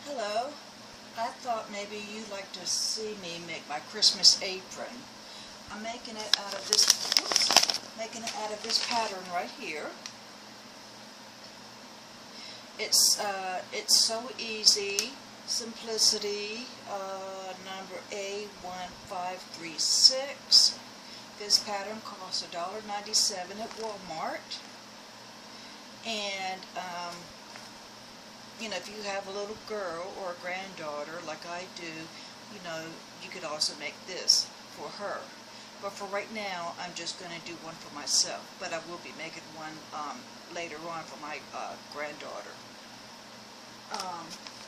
Hello. I thought maybe you'd like to see me make my Christmas apron. I'm making it out of this, pattern right here. It's so easy. Simplicity, number A1536. This pattern costs $1.97 at Walmart. And, you know, if you have a little girl or a granddaughter like I do, you know, you could also make this for her. But for right now, I'm just going to do one for myself. But I will be making one later on for my granddaughter.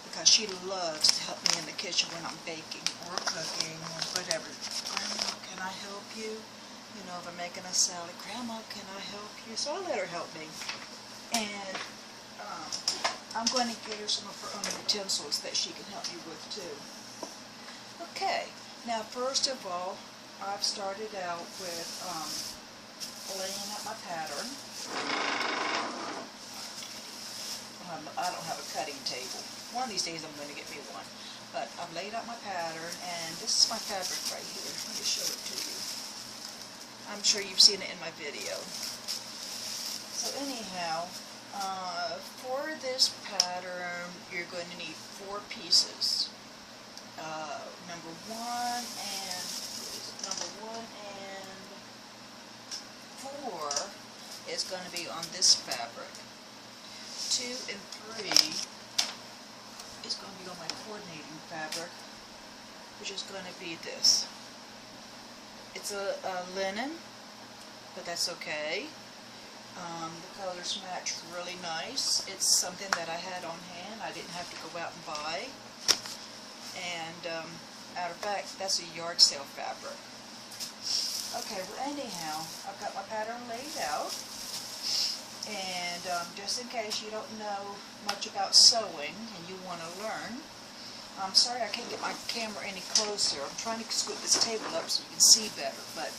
Because she loves to help me in the kitchen when I'm baking or cooking or whatever. Grandma, can I help you? You know, if I'm making a salad, Grandma, can I help you? So I let her help me. And I'm going to get her some of her own utensils that she can help you with too. Okay, now first of all, I've started out with laying out my pattern. I don't have a cutting table. One of these days I'm going to get me one. But I've laid out my pattern, and this is my fabric right here. Let me show it to you. I'm sure you've seen it in my video. So anyhow, for this pattern, you're going to need 4 pieces. Number one and 4 is going to be on this fabric. 2 and 3 is going to be on my coordinating fabric, which is going to be this. It's a linen, but that's okay. The colors match really nice. It's something that I had on hand. I didn't have to go out and buy. And matter of fact, that's a yard sale fabric. Okay, well anyhow, I've got my pattern laid out. And just in case you don't know much about sewing and you want to learn, I'm sorry I can't get my camera any closer. I'm trying to scoot this table up so you can see better. But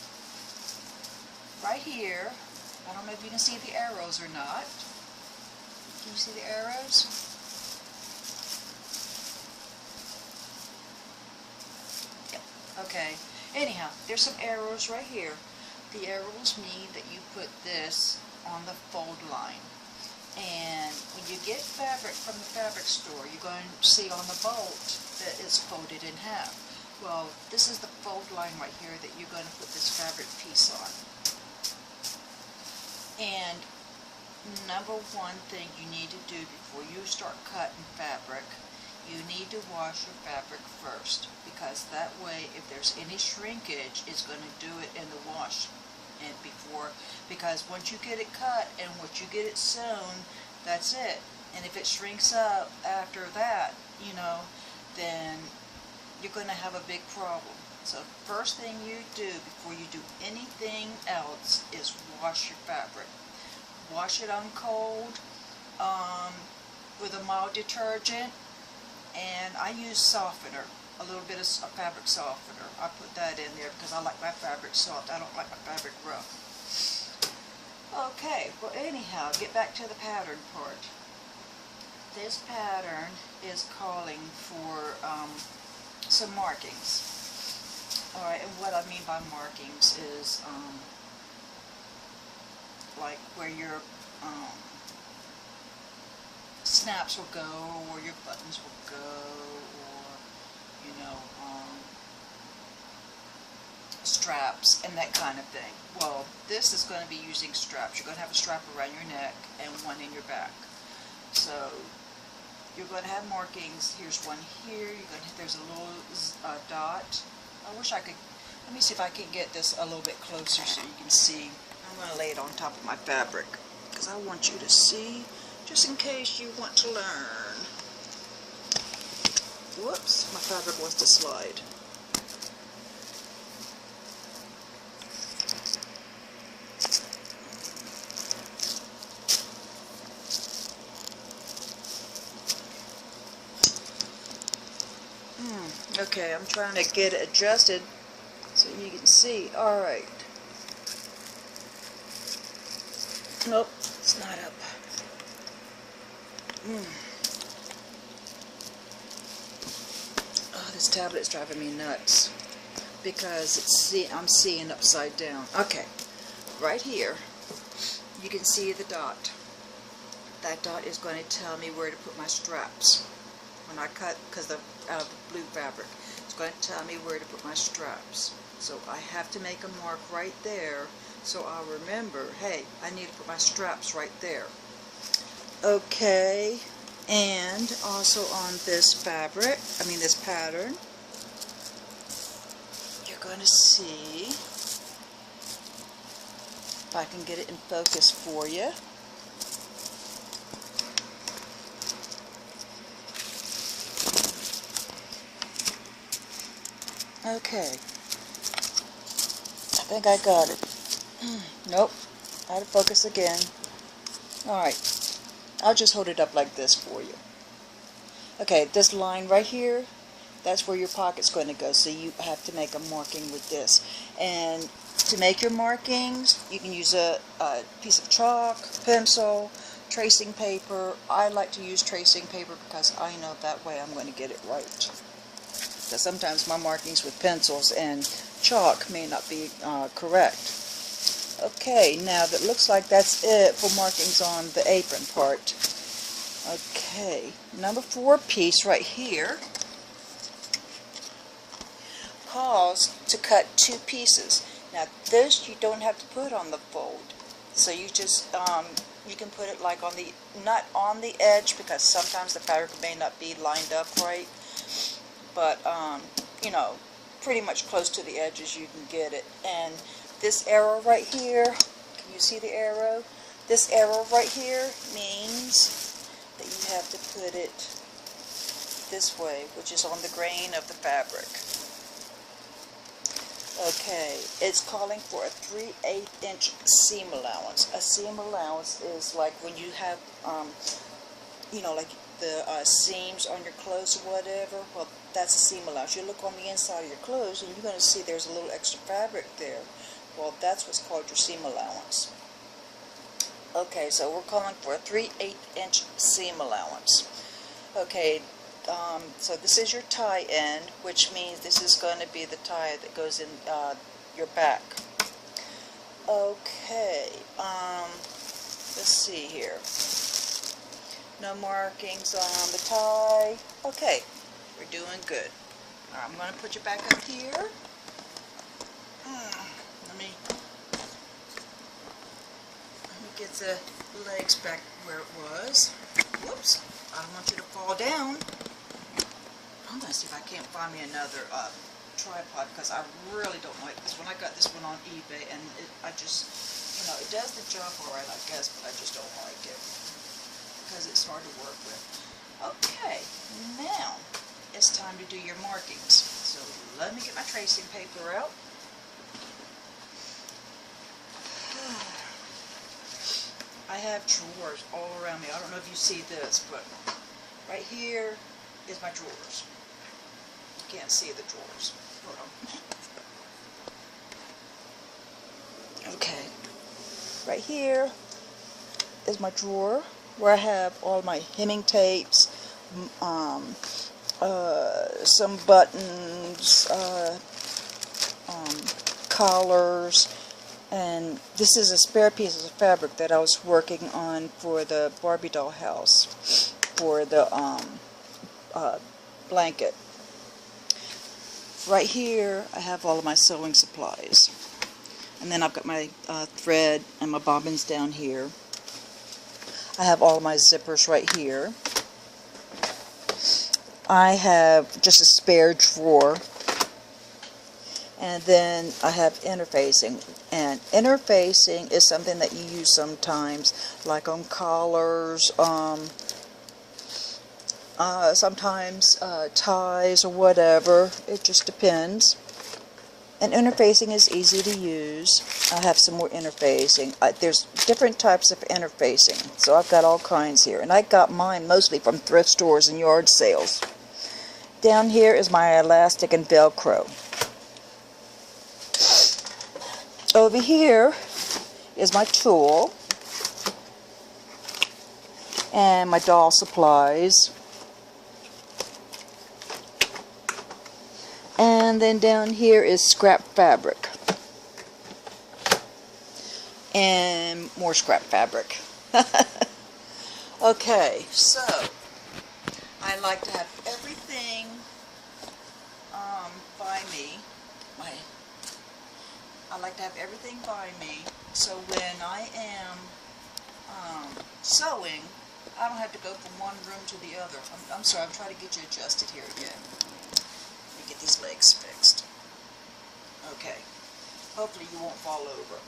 right here, I don't know if you can see the arrows or not. Can you see the arrows? Yep. Okay. Anyhow, there's some arrows right here. The arrows mean that you put this on the fold line. And when you get fabric from the fabric store, you're going to see on the bolt that it's folded in half. Well, this is the fold line right here that you're going to put this fabric piece on. And number one thing you need to do before you start cutting fabric, you need to wash your fabric first, because that way if there's any shrinkage, it's going to do it in the wash. And because once you get it cut and once you get it sewn, that's it. And if it shrinks up after that, you know, then you're going to have a big problem. So first thing you do before you do anything else is wash your fabric. Wash it on cold with a mild detergent, and I use softener. A little bit of fabric softener. I put that in there because I like my fabric soft. I don't like my fabric rough. Okay, well anyhow, get back to the pattern part. This pattern is calling for some markings. Alright, and what I mean by markings is like where your snaps will go, or your buttons will go, you know, straps and that kind of thing. Well, this is going to be using straps. You're going to have a strap around your neck and one in your back. So you're going to have markings. Here's one here. There's a little dot. I wish I could. Let me see if I can get this a little bit closer so you can see. I'm going to lay it on top of my fabric because I want you to see, just in case you want to learn. Whoops, my fabric wants to slide. Okay, I'm trying to get it adjusted so you can see. Alright. Nope, it's not up. This tablet is driving me nuts because I'm seeing upside down. Okay, right here you can see the dot. That dot is going to tell me where to put my straps. When I cut, because out of the blue fabric, it's going to tell me where to put my straps. So I have to make a mark right there so I'll remember, hey, I need to put my straps right there. Okay, and also on this fabric, this pattern, you're going to see, if I can get it in focus for you. Okay, I think I got it. Nope, out of focus again. Alright, I'll just hold it up like this for you. Okay, this line right here, that's where your pocket's going to go, so you have to make a marking with this. And to make your markings, you can use a piece of chalk, pencil, tracing paper. I like to use tracing paper because I know that way I'm going to get it right. So sometimes my markings with pencils and chalk may not be correct. Okay, now that looks like that's it for markings on the apron part. Okay, number 4 piece right here calls to cut 2 pieces. Now this you don't have to put on the fold, so you just you can put it like on the, not on the edge, because sometimes the fabric may not be lined up right, but you know, pretty much close to the edges you can get it. And this arrow right here, can you see the arrow? This arrow right here means that you have to put it this way, which is on the grain of the fabric. Okay, it's calling for a 3/8 inch seam allowance. A seam allowance is like when you have, you know, like the seams on your clothes or whatever. Well, that's a seam allowance. You look on the inside of your clothes and you're going to see there's a little extra fabric there. Well, that's what's called your seam allowance. Okay, so we're calling for a 3/8 inch seam allowance. Okay, so this is your tie end, which means this is going to be the tie that goes in your back. Okay, let's see here. No markings on the tie. Okay, we're doing good. Alright, I'm going to put you back up here. Let me get the legs back where it was. Whoops, I don't want you to fall down. I'm going to see if I can't find me another tripod, because I really don't like this one. I got this one on eBay, and I just, you know, it does the job alright, I guess, but I just don't like it because it's hard to work with. Okay, now it's time to do your markings. So let me get my tracing paper out. I have drawers all around me. I don't know if you see this, but right here is my drawers. You can't see the drawers. Hold on. Okay. Right here is my drawer where I have all my hemming tapes, some buttons, collars, and this is a spare piece of fabric that I was working on for the Barbie doll house, for the blanket. Right here I have all of my sewing supplies, and then I've got my thread and my bobbins down here. I have all of my zippers right here. I have just a spare drawer, and then I have interfacing, and interfacing is something that you use sometimes, like on collars, sometimes ties or whatever. It just depends. And interfacing is easy to use. I have some more interfacing. There's different types of interfacing, so I've got all kinds here, and I got mine mostly from thrift stores and yard sales. Down here is my elastic and Velcro. Over here is my tool and my doll supplies. And then down here is scrap fabric. And more scrap fabric. Okay, so I like to have everything by me. I like to have everything by me, so when I am sewing, I don't have to go from one room to the other. I'm sorry, I'm trying to get you adjusted here again. Let me get these legs fixed. Okay. Hopefully you won't fall over.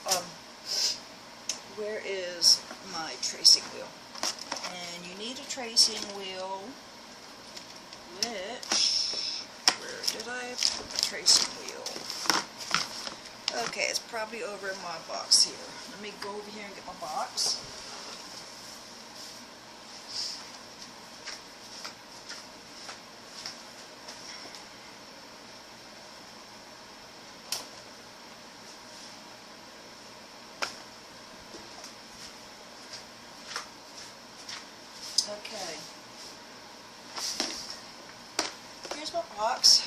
Where is my tracing wheel? And you need a tracing wheel, where did I put the tracing wheel? Okay, it's probably over in my box here. Let me go over here and get my box. Okay. Here's my box.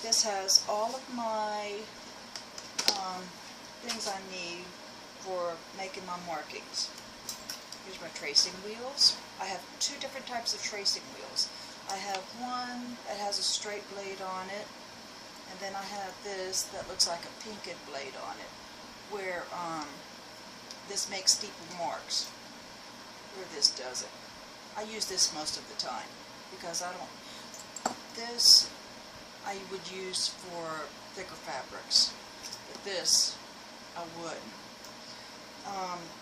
This has all of my things I need for making my markings. Here's my tracing wheels. I have two different types of tracing wheels. I have one that has a straight blade on it, and then I have this that looks like a pinked blade on it, where this makes deeper marks, where this doesn't. I use this most of the time because this I would use for thicker fabrics, but this I wouldn't.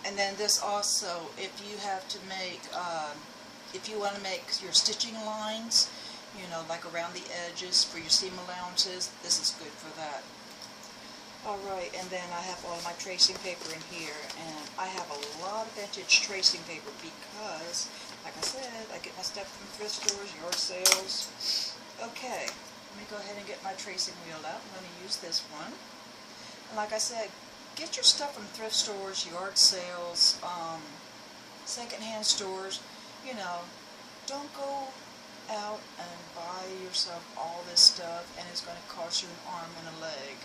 And then this also, if you have to make, if you want to make your stitching lines, you know, like around the edges for your seam allowances, this is good for that. Alright, and then I have all my tracing paper in here, and I have a lot of vintage tracing paper because, like I said, I get my stuff from thrift stores, yard sales. Okay, let me go ahead and get my tracing wheel out. I'm going to use this one. And like I said, get your stuff from thrift stores, yard sales, secondhand stores. You know, don't go out and buy yourself all this stuff and it's going to cost you an arm and a leg.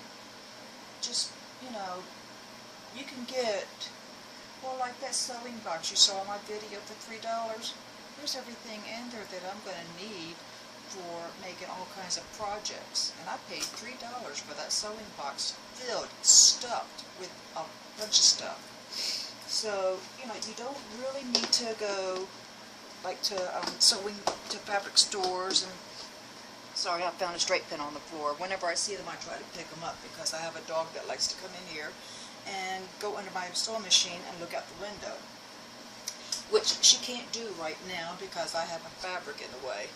Just, you know, you can get, well, like that sewing box you saw in my video for $3. There's everything in there that I'm going to need for making all kinds of projects. And I paid $3 for that sewing box filled, stuffed with a bunch of stuff. So, you know, you don't really need to go like to sewing to fabric stores. And sorry, I found a straight pin on the floor. Whenever I see them, I try to pick them up because I have a dog that likes to come in here and go under my sewing machine and look out the window, which she can't do right now because I have a fabric in the way.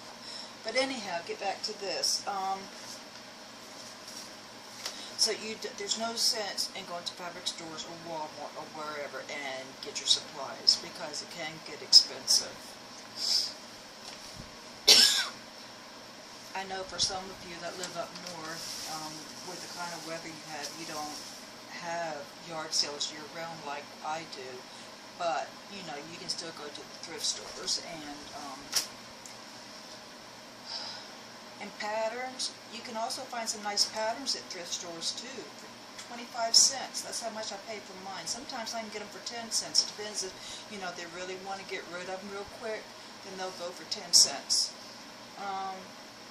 But anyhow, get back to this. So there's no sense in going to fabric stores or Walmart or wherever and get your supplies because it can get expensive. I know for some of you that live up north, with the kind of weather you have, you don't have yard sales year-round like I do. But, you know, you can still go to the thrift stores and patterns. You can also find some nice patterns at thrift stores too for 25 cents. That's how much I pay for mine. Sometimes I can get them for 10 cents. It depends if, you know, they really want to get rid of them real quick, then they'll go for 10 cents.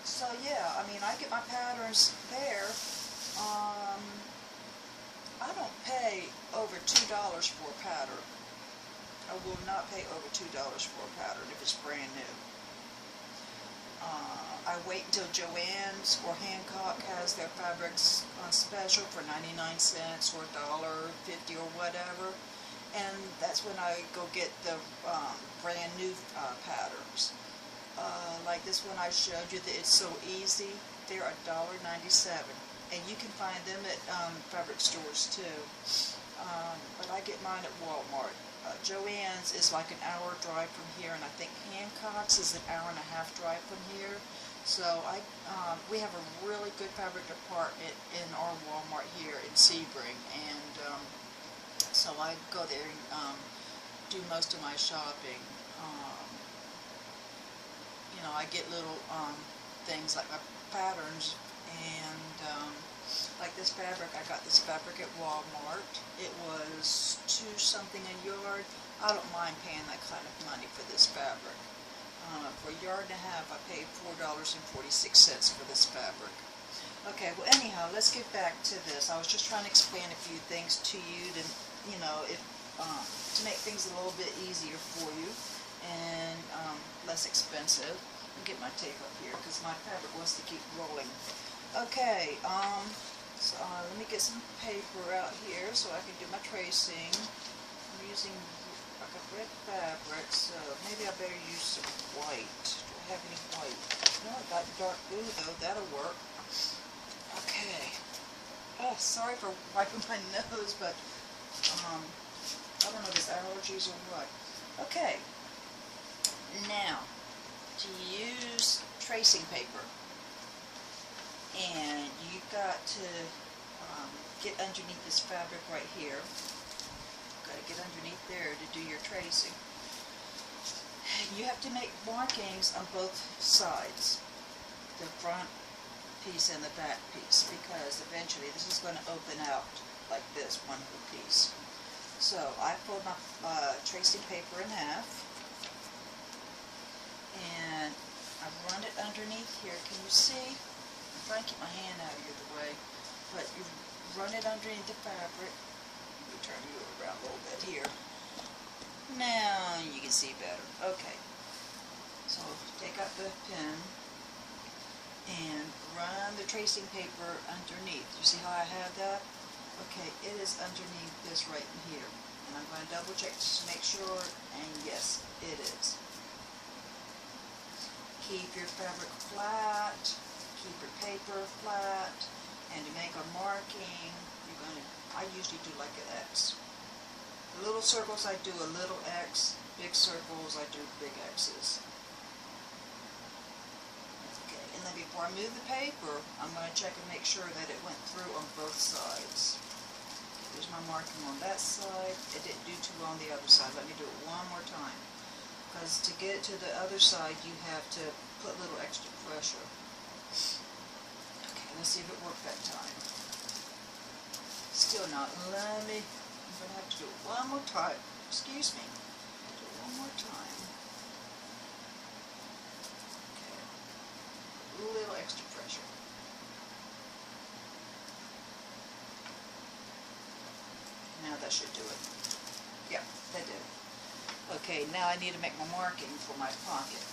So yeah, I mean, I get my patterns there. I don't pay over $2 for a pattern. I will not pay over $2 for a pattern if it's brand new. I wait until Joann's or Hancock has their fabrics on special for 99 cents or $1.50 or whatever, and that's when I go get the brand new patterns. Like this one I showed you, that it's so easy. They're $1.97, and you can find them at fabric stores too. But I get mine at Walmart. Joann's is like an hour drive from here, and I think Hancock's is an hour and a half drive from here. So we have a really good fabric department in our Walmart here in Sebring, and so I go there and do most of my shopping. You know, I get little things like my patterns, and like this fabric, I got this fabric at Walmart. It was $2 something a yard. I don't mind paying that kind of money for this fabric. For a yard and a half, I paid $4.46 for this fabric. Okay, well anyhow, let's get back to this. I was just trying to explain a few things to you to, you know, to make things a little bit easier for you and less expensive. Let me get my tape up here because my fabric wants to keep rolling. Okay, so let me get some paper out here so I can do my tracing. I'm using like a red fabric, so maybe I better use some white. Do I have any white? No, I got dark blue though, that'll work. Okay. Oh, sorry for wiping my nose, but I don't know if it's allergies or what. Okay. Now, to use tracing paper, and you've got to get underneath this fabric right here. Got to get underneath there to do your tracing. You have to make markings on both sides, the front piece and the back piece, because eventually this is going to open out like this, one whole piece. So I fold my tracing paper in half, and I run it underneath here. Can you see? I'm trying to keep my hand out of the way, but you run it underneath the fabric. Let me turn you around a little bit here. Now you can see better. Okay. So take out the pen and run the tracing paper underneath. You see how I have that? Okay, it is underneath this right in here. And I'm going to double check just to make sure, and yes, it is. Keep your fabric flat, keep your paper flat, and to make a marking, you're going to, I usually do like an X. The little circles I do a little X, big circles I do big X's. Okay, and then before I move the paper, I'm going to check and make sure that it went through on both sides. Okay, there's my marking on that side. It didn't do too well on the other side. Let me do it one more time. Because to get it to the other side, you have to put a little extra pressure. Okay, let's see if it worked that time. Still not. I'm going to have to do it one more time. Excuse me. Do it one more time. Okay. A little extra pressure. Now that should do it. Yep, that did it. Okay, now I need to make my marking for my pocket.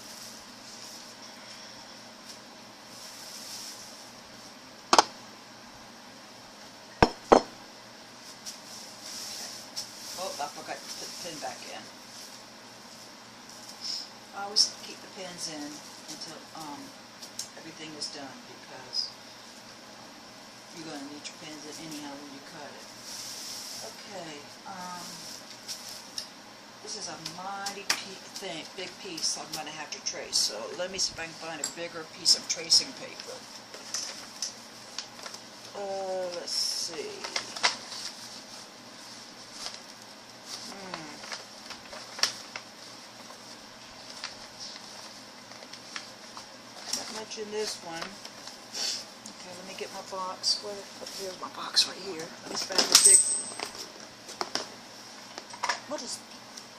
Oh, I forgot to put the pin back in. I always keep the pins in until everything is done, because you're going to need your pins in anyhow when you cut it. Okay, this is a mighty big piece I'm going to have to trace, so let me see if I can find a bigger piece of tracing paper. Let's see. Not much in this one. Okay, let me get my box. Here's my box right here. Let me find the big. What is?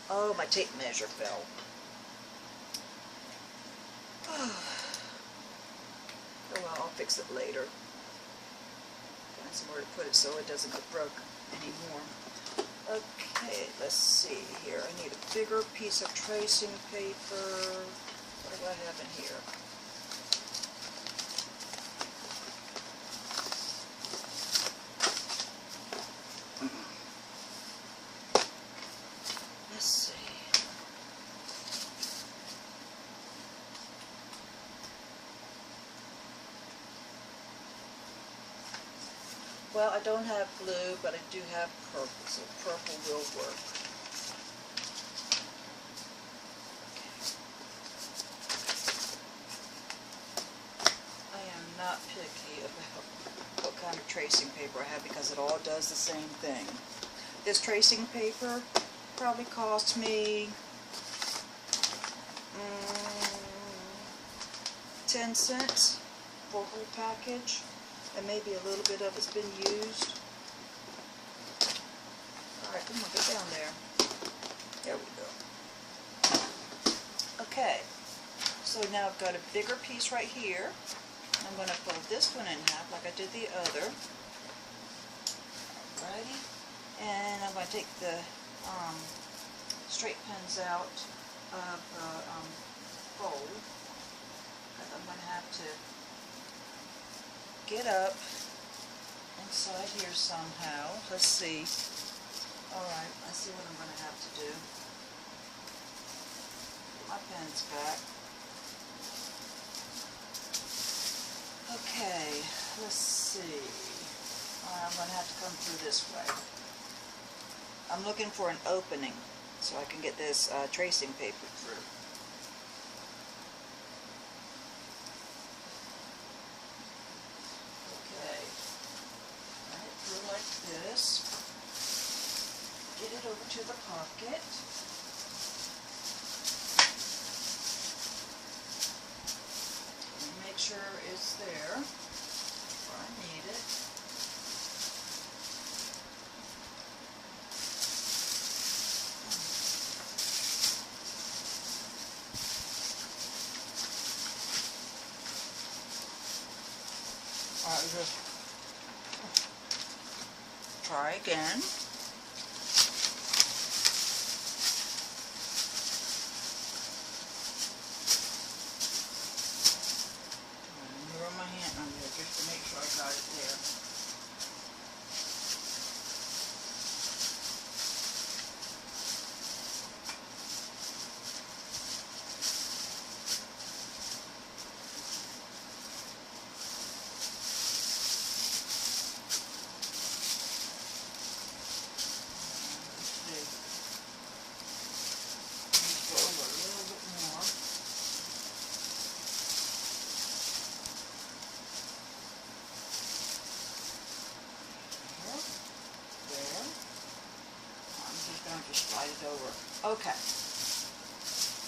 Oh, my tape measure fell. Oh well, I'll fix it later. Find somewhere to put it so it doesn't get broke anymore. Okay, let's see here. I need a bigger piece of tracing paper. What do I have in here? Let's see. Well, I don't have blue, but I do have purple, so purple will work. I am not picky about what kind of tracing paper I have, because it all does the same thing. This tracing paper probably cost me $10 10 cents for a whole package, and maybe a little bit of it's been used. Alright, come on, get down there. There we go. Okay, so now I've got a bigger piece right here. I'm going to fold this one in half like I did the other. Alrighty, and I'm going to take the straight pins out of the fold, because I'm going to have to get up inside here somehow. Let's see. Alright, I see what I'm going to have to do. Put my pins back. Okay, let's see. I'm going to have to come through this way. I'm looking for an opening so I can get this tracing paper through. Okay, run it through like this. Get it over to the pocket. Make sure it's there where I need it. Alright, just try again. Run my hand on there just to make sure I got it there. Just slide it over. Okay.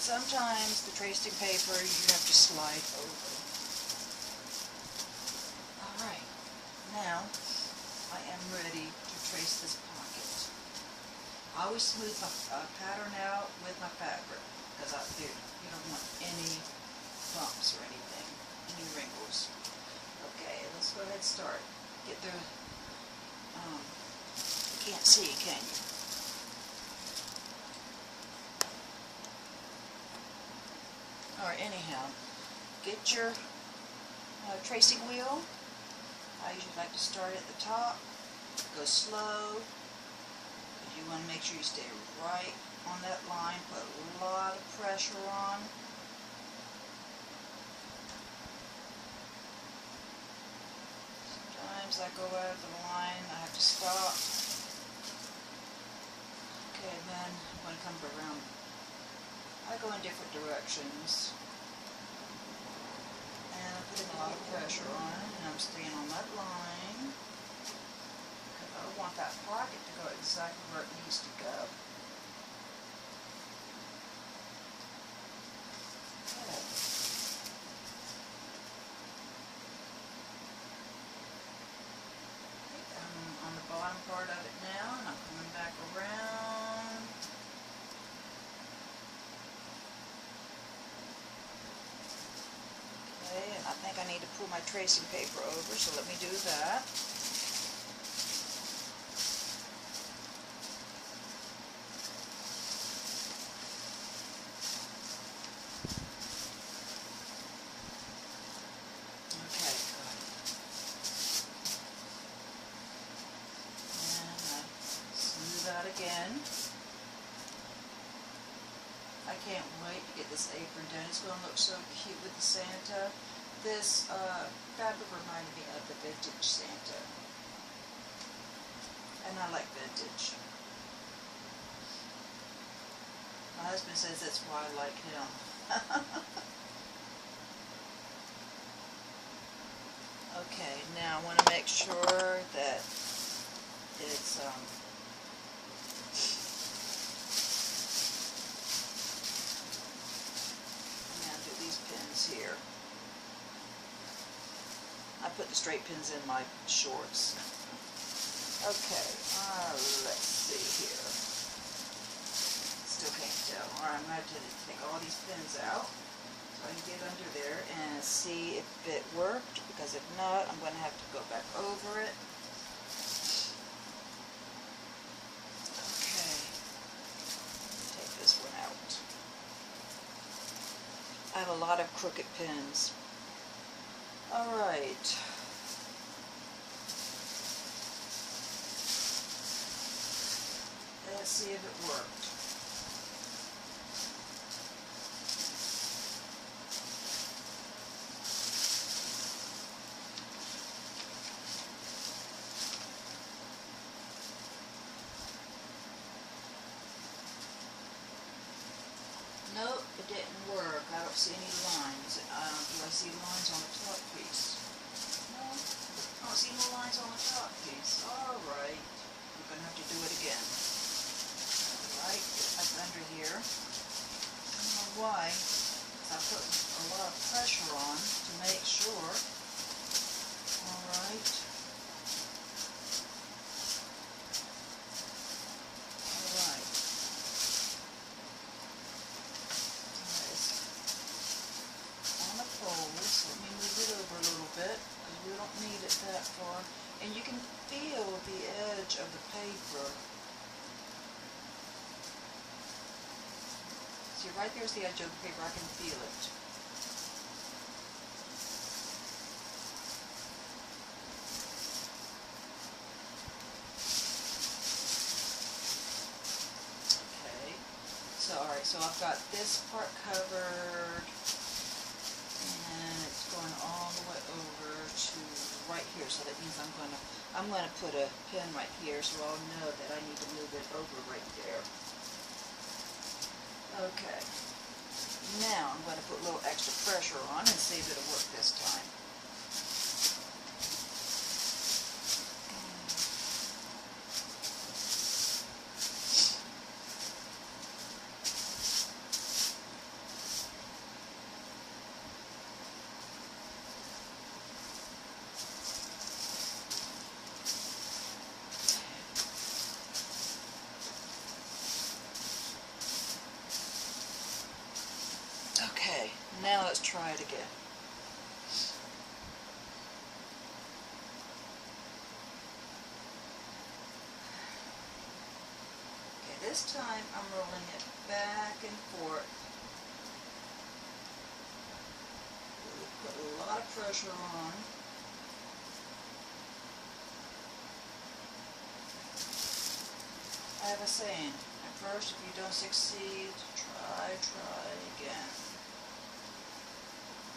Sometimes the tracing paper you have to slide over. Alright. Now I am ready to trace this pocket. I always smooth my pattern out with my fabric because you don't want any bumps or anything, any wrinkles. Okay, let's go ahead and start. Get the you can't see, can you? Alright, anyhow, get your tracing wheel. I usually like to start at the top, go slow. You want to make sure you stay right on that line, put a lot of pressure on. Sometimes I go out of the line, I have to stop. Okay, then I'm going to come around. I go in different directions, and I'm putting a lot of pressure on it, and I'm staying on that line, because I want that pocket to go exactly where it needs to go. Okay. I'm on the bottom part of it now, and I'm coming back around. And I think I need to pull my tracing paper over, so let me do that. Okay, good. And I smooth out again. I can't wait to get this apron done. It's going to look so cute with the Santa. This fabric reminded me of the vintage Santa. And I like vintage. My husband says that's why I like him. Okay, now I want to make sure that it's I'm going to do these pins here. put the straight pins in my shorts. Okay, let's see here. Still can't tell. Alright, I'm going to have to take all these pins out so I can get under there and see if it worked, because if not, I'm going to have to go back over it. Okay, take this one out. I have a lot of crooked pins. Alright. Let's see if it worked. Nope, it didn't work. I don't see any lines. Do I see lines on the top piece? No, I don't see no lines on the top piece. Alright, we're going to have to do it again. Alright, get back under here. I don't know why. I put a lot of pressure on to make sure. Alright. Alright. On the poles, let me move it over a little bit, because we don't need it that far. And you can feel the edge of the paper. See, right there's the edge of the paper. I can feel it. Okay. So, alright, so I've got this part covered, and it's going all the way over to right here. So that means I'm going to put a pin right here, so I'll know that I need to move it over right there. Okay, now I'm going to put a little extra pressure on and see if it'll work this time. Okay, now let's try it again. Okay, this time I'm rolling it back and forth. Put a lot of pressure on. I have a saying, at first if you don't succeed, try again.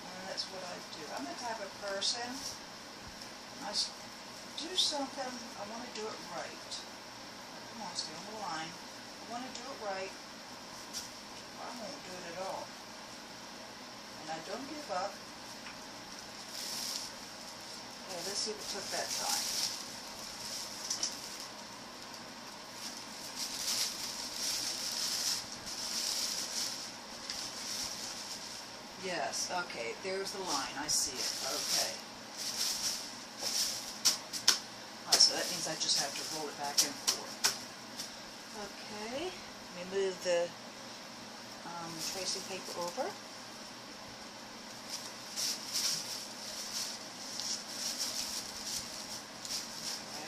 And that's what I do. I'm the type of person, I do something, I want to do it right. Come on, stay on the line. I want to do it right, I won't do it at all. And I don't give up. Okay, let's see if it took that time. Yes, okay, there's the line, I see it, okay. Alright, so that means I just have to roll it back and forth. Okay, let me move the tracing paper over.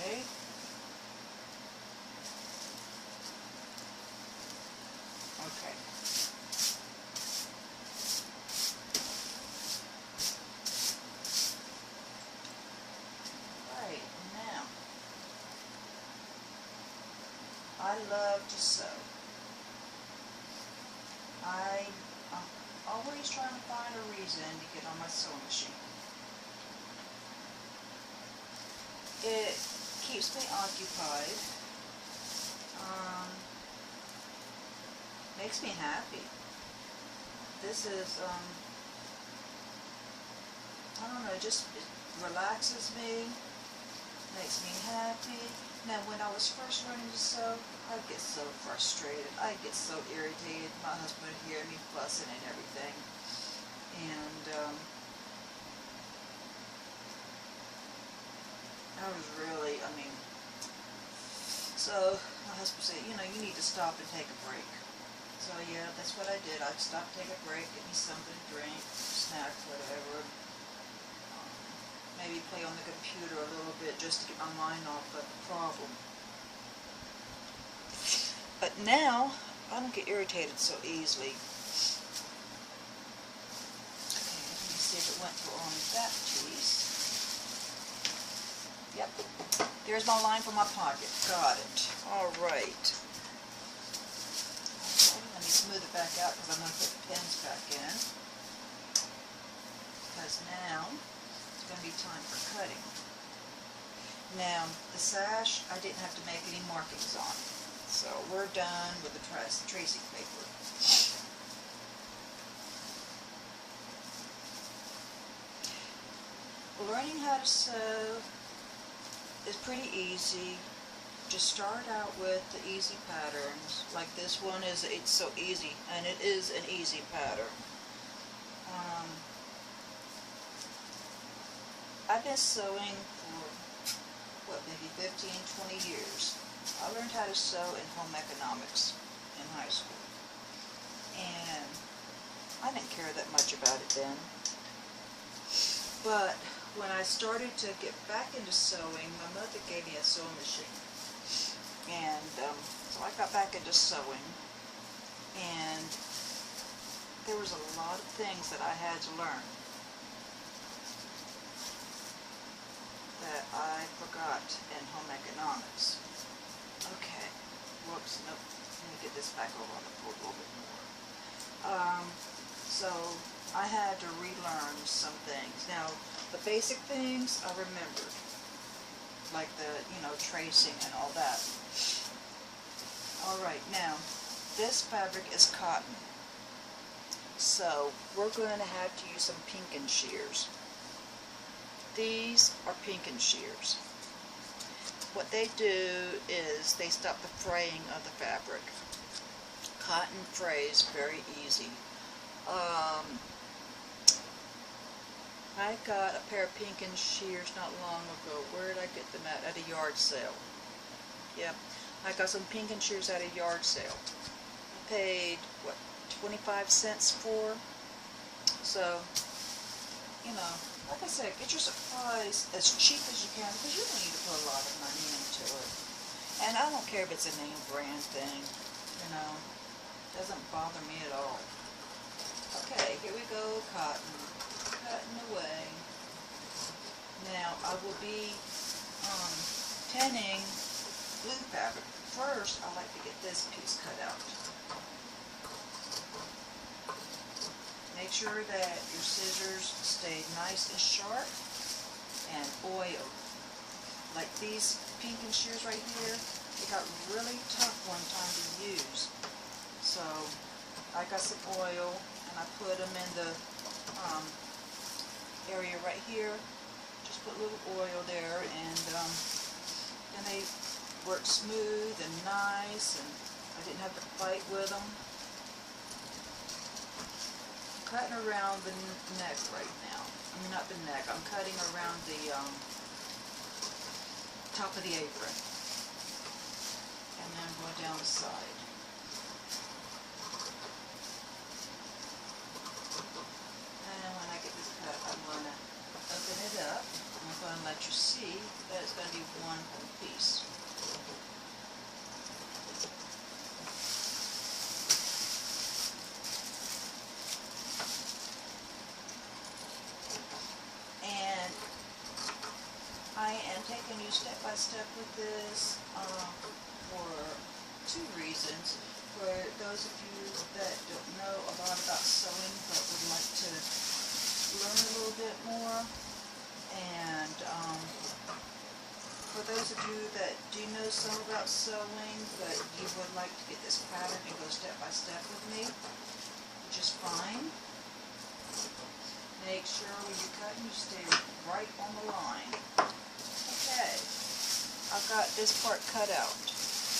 Okay. Okay. I love to sew. I'm always trying to find a reason to get on my sewing machine. It keeps me occupied. Makes me happy. This is, I don't know, it relaxes me, makes me happy. Now, when I was first learning to sew, I'd get so frustrated. I'd get so irritated. My husband would hear me fussing and everything. And I was really, so my husband said, you know, you need to stop and take a break. So yeah, that's what I did. I'd stop, take a break, get me something to drink, snack, whatever. Maybe play on the computer a little bit just to get my mind off of the problem. But now, I don't get irritated so easily. Okay, let me see if it went through on that piece. Yep, there's my line for my pocket. Got it. All right. Let me smooth it back out because I'm going to put the pins back in. Because now it's going to be time for cutting. Now, the sash, I didn't have to make any markings on. So we're done with the tracing paper. Learning how to sew is pretty easy. Just start out with the easy patterns. Like this one is, it's so easy, and it is an easy pattern. I've been sewing for, what, maybe 15, 20 years. I learned how to sew in home economics in high school. And I didn't care that much about it then. But when I started to get back into sewing, my mother gave me a sewing machine. And so I got back into sewing. And there was a lot of things that I had to learn that I forgot in home economics. Okay, whoops, nope, let me get this back over on the board a little bit more. So I had to relearn some things. Now, the basic things I remembered, like the, tracing and all that. Alright, now, this fabric is cotton. So, we're going to have to use some pinkin shears. These are pinkin shears. What they do is they stop the fraying of the fabric. Cotton frays very easy. I got a pair of pinkin shears not long ago. Where did I get them at? At a yard sale. Yep. I got some pinkin shears at a yard sale. I paid, what, 25 cents for? So, like I said, get your supplies as cheap as you can because you don't need to put a lot of money into it. And I don't care if it's a name brand thing, doesn't bother me at all. Okay, here we go, cotton. Cutting away. Now, I will be tinning blue fabric. First, I like to get this piece cut out. Make sure that your scissors stay nice and sharp and oiled. Like these pinkin shears right here, they got really tough one time to use. So I got some oil and I put them in the area right here. Just put a little oil there, and then they work smooth and nice, and I didn't have to fight with them. I'm cutting around the neck right now. I mean, not the neck. I'm cutting around the top of the apron, and then I'm going down the side. I'm going to open it up, and I'm going to let you see that it's going to be one whole piece. And I am taking you step by step with this for two reasons. For those of you that don't know a lot about sewing but would like to learn a little bit more, and for those of you that do know some about sewing but you would like to get this pattern and go step by step with me, which is fine. Make sure when you're cutting you stay right on the line. Okay, I've got this part cut out.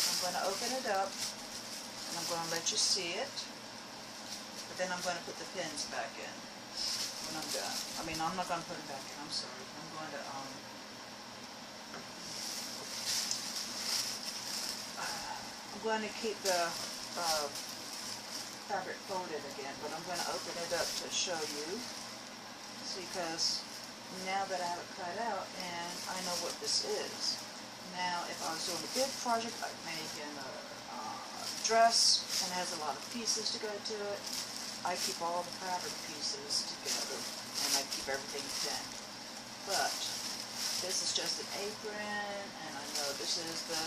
I'm going to open it up and I'm going to let you see it, but then I'm going to put the pins back in when I'm done. I mean, I'm not going to put them back in, I'm sorry. I'm going to I'm going to keep the fabric folded again, but I'm going to open it up to show you. See, because now that I have it cut out and I know what this is. Now, if I was doing a big project like making a dress and it has a lot of pieces to go to it, I keep all the fabric pieces together and I keep everything pinned. But this is just an apron, and I know this is the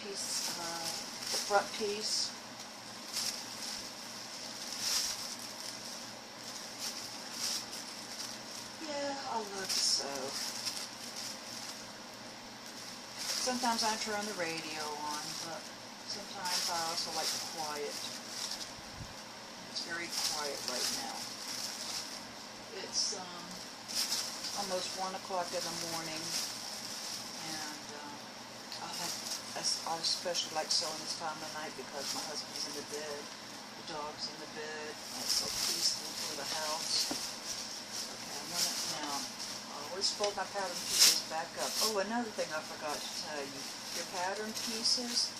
piece, the front piece. Yeah, I love to sew. Sometimes I turn the radio on, but sometimes I also like the quiet. It's very quiet right now. It's almost 1 o'clock in the morning, and I especially like sewing this time of night because my husband's in the bed, the dog's in the bed, and it's so peaceful for the house. Okay, I'm gonna now. I always fold my pattern pieces back up. Oh, another thing I forgot to tell you: your pattern pieces,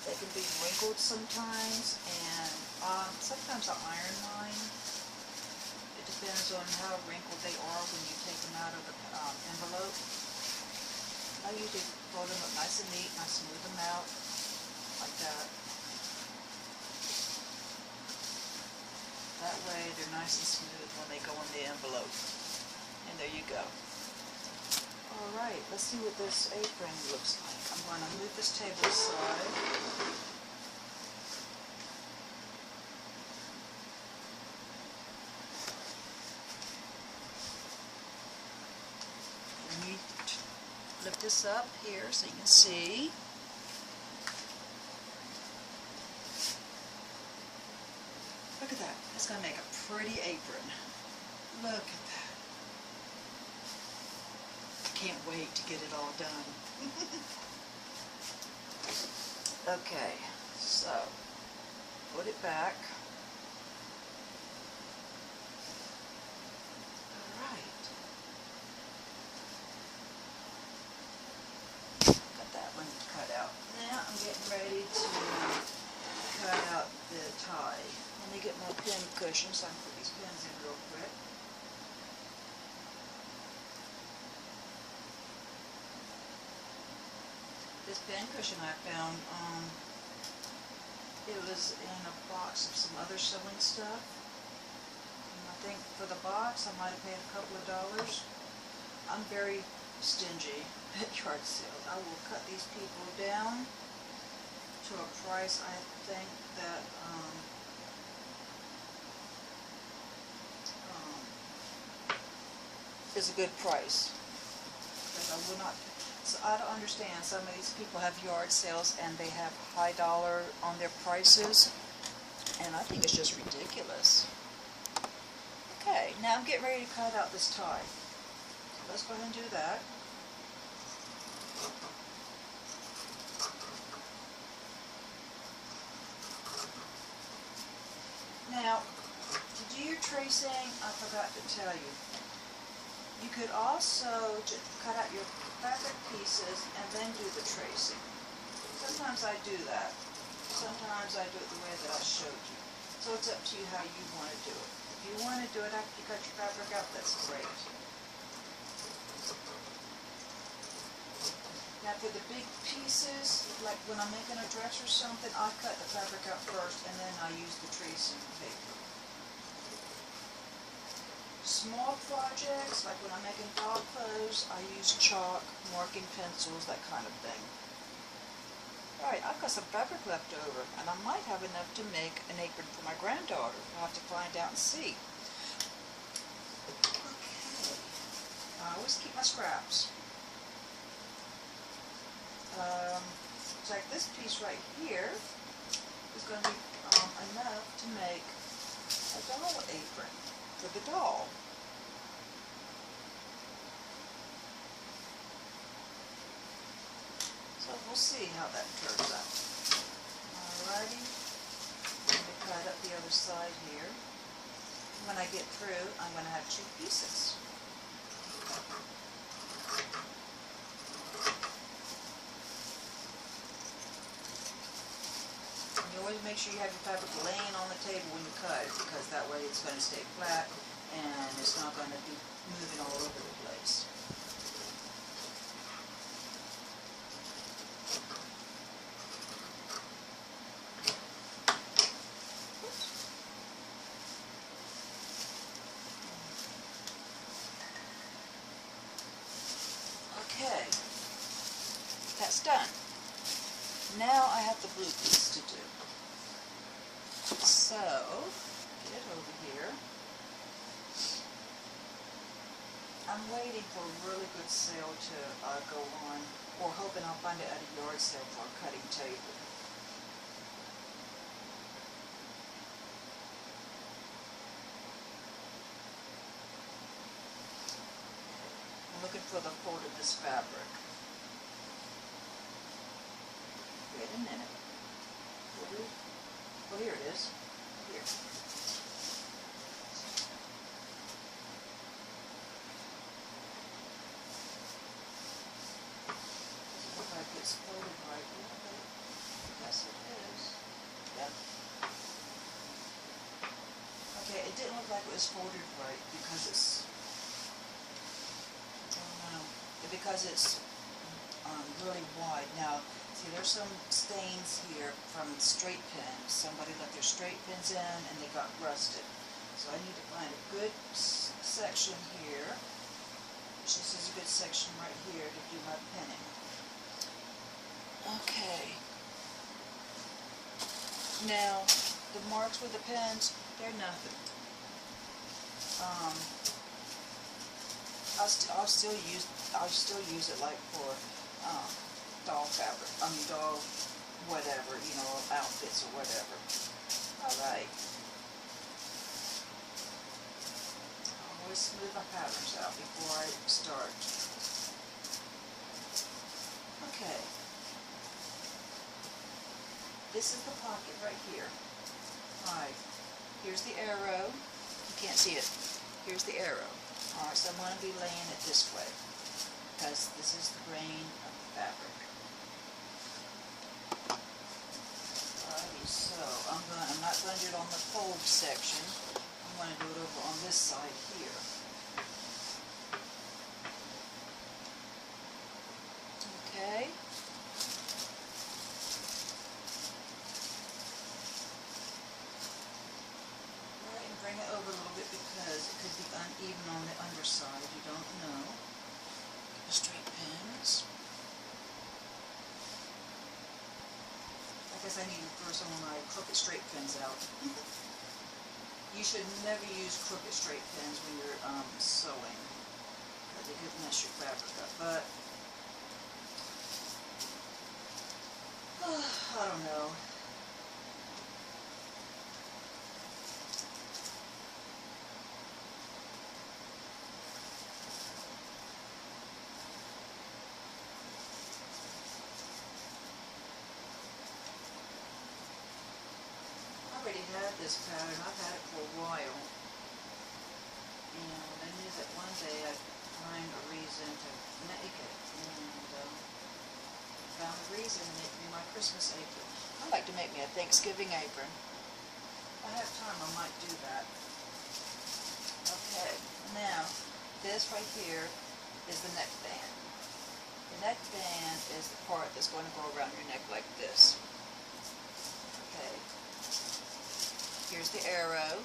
they can be wrinkled sometimes, and sometimes I iron mine. It depends on how wrinkled they are when you take them out of the envelope. I usually fold them up nice and neat, and I smooth them out like that. That way they're nice and smooth when they go in the envelope. And there you go. Alright, let's see what this apron looks like. I'm going to move this table aside. Lift this up here so you can see. Look at that. It's going to make a pretty apron. Look at that. I can't wait to get it all done. Okay, so put it back. I'm getting ready to cut out the tie. Let me get my pin cushion so I can put these pins in real quick. This pin cushion I found, it was in a box of some other sewing stuff. And I think for the box I might have paid a couple of dollars. I'm very stingy at yard sales. I will cut these people down to a price I think that is a good price. Because I will not. So I don't understand. Some of these people have yard sales and they have high dollar on their prices, and I think it's just ridiculous. Okay, now I'm getting ready to cut out this tie. So let's go ahead and do that. Now, to do your tracing, I forgot to tell you. You could also cut out your fabric pieces and then do the tracing. Sometimes I do that. Sometimes I do it the way that I showed you. So it's up to you how you want to do it. If you want to do it after you cut your fabric out, that's great. Now for the big pieces, like when I'm making a dress or something, I cut the fabric out first and then I use the tracing paper. Small projects, like when I'm making dog clothes, I use chalk, marking pencils, that kind of thing. Alright, I've got some fabric left over, and I might have enough to make an apron for my granddaughter. I'll have to find out and see. Okay. I always keep my scraps. Like this piece right here is going to be enough to make a doll apron for the doll. So we'll see how that turns out. Alrighty, I'm going to cut up the other side here. When I get through, I'm going to have two pieces. always make sure you have your fabric laying on the table when you cut it, because that way it's going to stay flat and it's not going to be moving all over the place. Okay, that's done. Now I have the blue piece to do. So, get it over here. I'm waiting for a really good sale to go on, or hoping I'll find it at a yard sale for a cutting table. I'm looking for the fold of this fabric. Wait a minute. Oh, here it is. Here. Doesn't look like it's folded right. Yes, it is. Yep. Okay, it didn't look like it was folded right because it's, I don't know, because it's really wide. Now, see, there's some stains here from straight pins. Somebody left their straight pins in and they got rusted. So I need to find a good section here. This is a good section right here to do my pinning. Okay. Now, the marks with the pins, they're nothing. I'll still use it like for doll fabric. Doll whatever, you know, outfits or whatever. All right. I always smooth my patterns out before I start. Okay. This is the pocket right here. Alright. Here's the arrow. You can't see it. Here's the arrow. Alright, so I'm going to be laying it this way, because this is the grain of the fabric. Alrighty, so I'm not going to do it on the fold section. I'm going to do it over on this side here. Okay. Alright, and bring it over a little bit because it could be uneven on the underside. You don't know. Get the straight pins. I guess I need to throw some of my crooked straight pins out. You should never use crooked straight pins when you're sewing, because they could mess your fabric up. But I don't know. I already had this pattern. I've had it for a while, and I knew that one day I'd find a reason to make it, and found a reason to make me my Christmas apron. I'd like to make me a Thanksgiving apron. If I have time, I might do that. Okay, now this right here is the neckband. The neckband is the part that's going to go around your neck like this. Okay. Here's the arrow.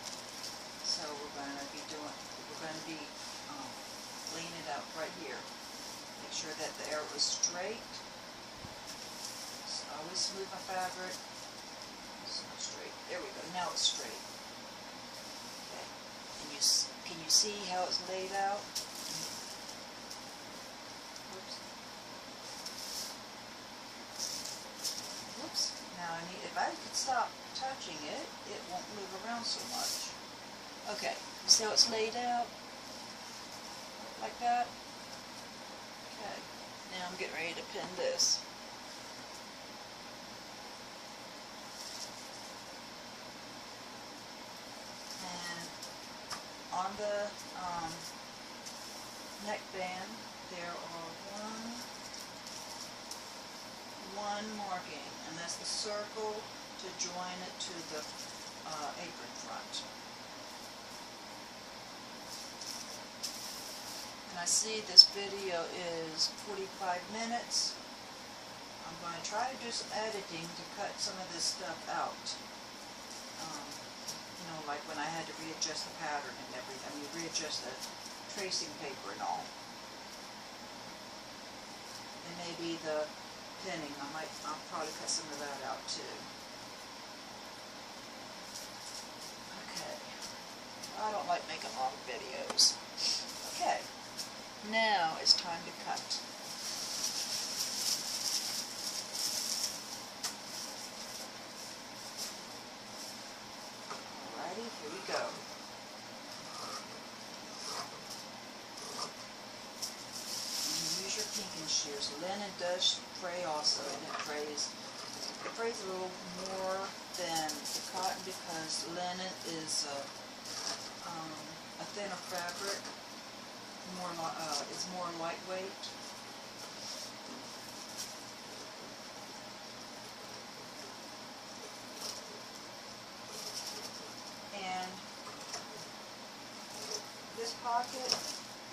So we're going to be laying it out right here. Make sure that the arrow is straight. So always smooth my fabric. So straight. There we go. Now it's straight. Okay. Can you see how it's laid out? Oops. Whoops. Now if I could stop touching it, it won't move around so much. Okay, see how it's laid out? Like that? Okay, now I'm getting ready to pin this. And on the neckband, there are one marking, and that's the circle to to join it to the apron front. And I see this video is 45 minutes. I'm going to try to do some editing to cut some of this stuff out. You know, like when I had to readjust the pattern and everything. I mean, readjust the tracing paper and all. And maybe the pinning. I'll probably cut some of that out too. Okay. I don't like making long videos. Okay. Now it's time to cut. Alrighty, here we go. Use your pinking shears. Linen does fray also, and it frays a little more than the cotton because linen is a thinner fabric. It's more lightweight. And this pocket,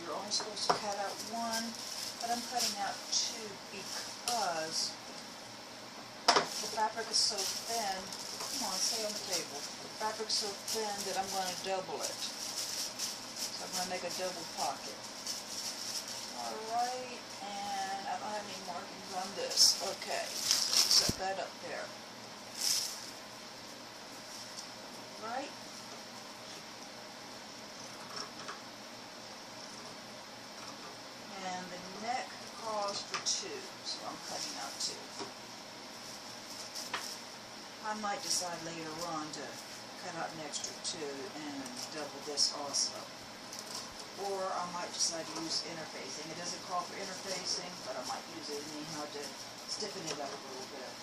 you're only supposed to cut out one, but I'm cutting out two because the fabric is so thin. Come on, stay on the table. The fabric is so thin that I'm going to double it. So I'm going to make a double pocket. Alright, and I don't have any markings on this. Okay, set that up there. Right. And the neck calls for 2, so I'm cutting out 2. I might decide later on to cut out an extra 2 and double this also. Or I might decide to use interfacing. It doesn't call for interfacing, but I might use it anyhow to stiffen it up a little bit.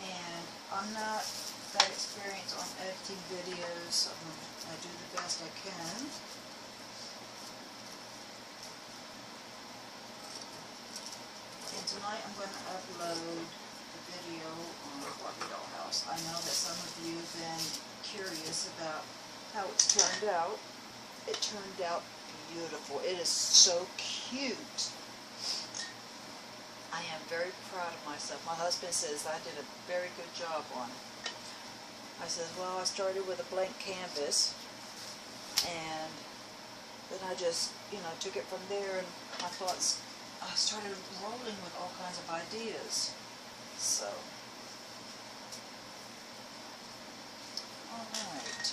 And I'm not that experienced on editing videos, so I do the best I can. And tonight I'm going to upload the video on the Barbie doll house. I know that some of you have been curious about how it's turned out. It turned out beautiful. It is so cute. I am very proud of myself. My husband says I did a very good job on it. I said, well, I started with a blank canvas, and then I just, took it from there, and I started rolling with all kinds of ideas. So, all right.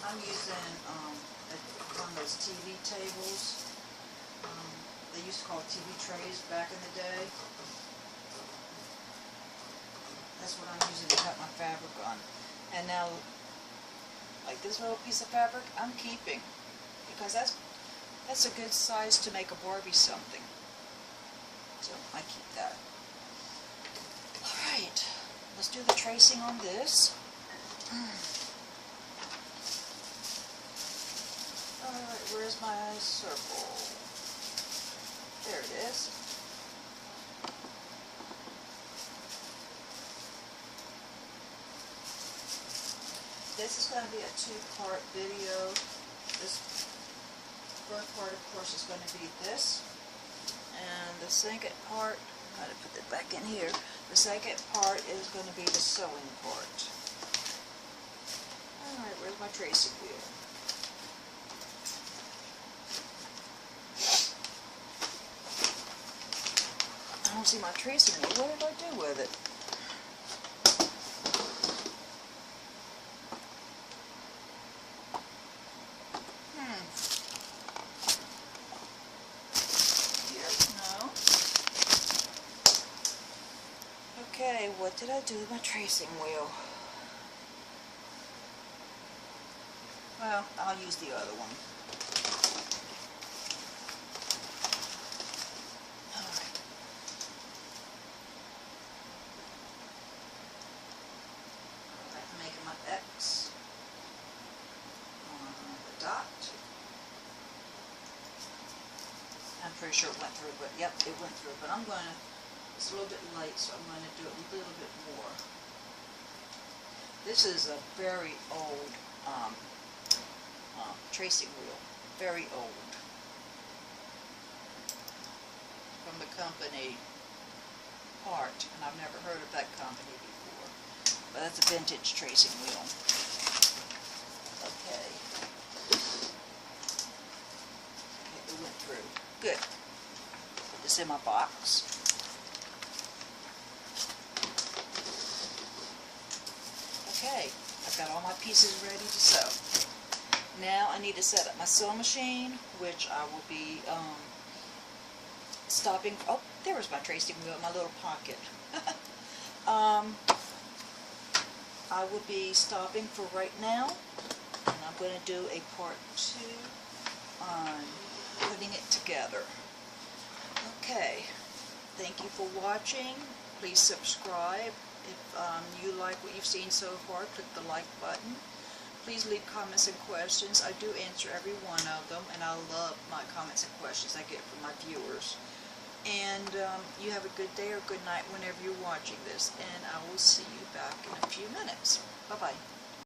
I'm using one of those TV tables. They used to call it TV trays back in the day. That's what I'm using to cut my fabric on. And now, like this little piece of fabric, I'm keeping, because that's a good size to make a Barbie something. So I keep that. Alright, let's do the tracing on this. Alright, where's my circle? There it is. This is going to be a 2-part video. This first part, of course, is going to be this. And the second part, I'm going to put it back in here. The second part is going to be the sewing part. Alright, where's my tracing wheel? I don't see my tracing wheel. What did I do with it? Okay, what did I do with my tracing wheel? Well, I'll use the other one. Alright. pretty sure it went through, but yep, it went through. But I'm going to, it's a little bit light, so I'm going to do it a little bit more. This is a very old tracing wheel, very old, from the company Apron, and I've never heard of that company before. But that's a vintage tracing wheel. Okay. Okay, it went through. Good. Put this in my box. Okay, I've got all my pieces ready to sew. Now I need to set up my sewing machine, which I will be stopping. Oh, there was my tracing wheel in my little pocket. I will be stopping for right now, and I'm going to do a part 2 on putting it together. Okay, thank you for watching. Please subscribe. If you like what you've seen so far, click the like button. Please leave comments and questions. I do answer every one of them, and I love my comments and questions I get from my viewers. And you have a good day or good night whenever you're watching this, and I will see you back in a few minutes. Bye-bye.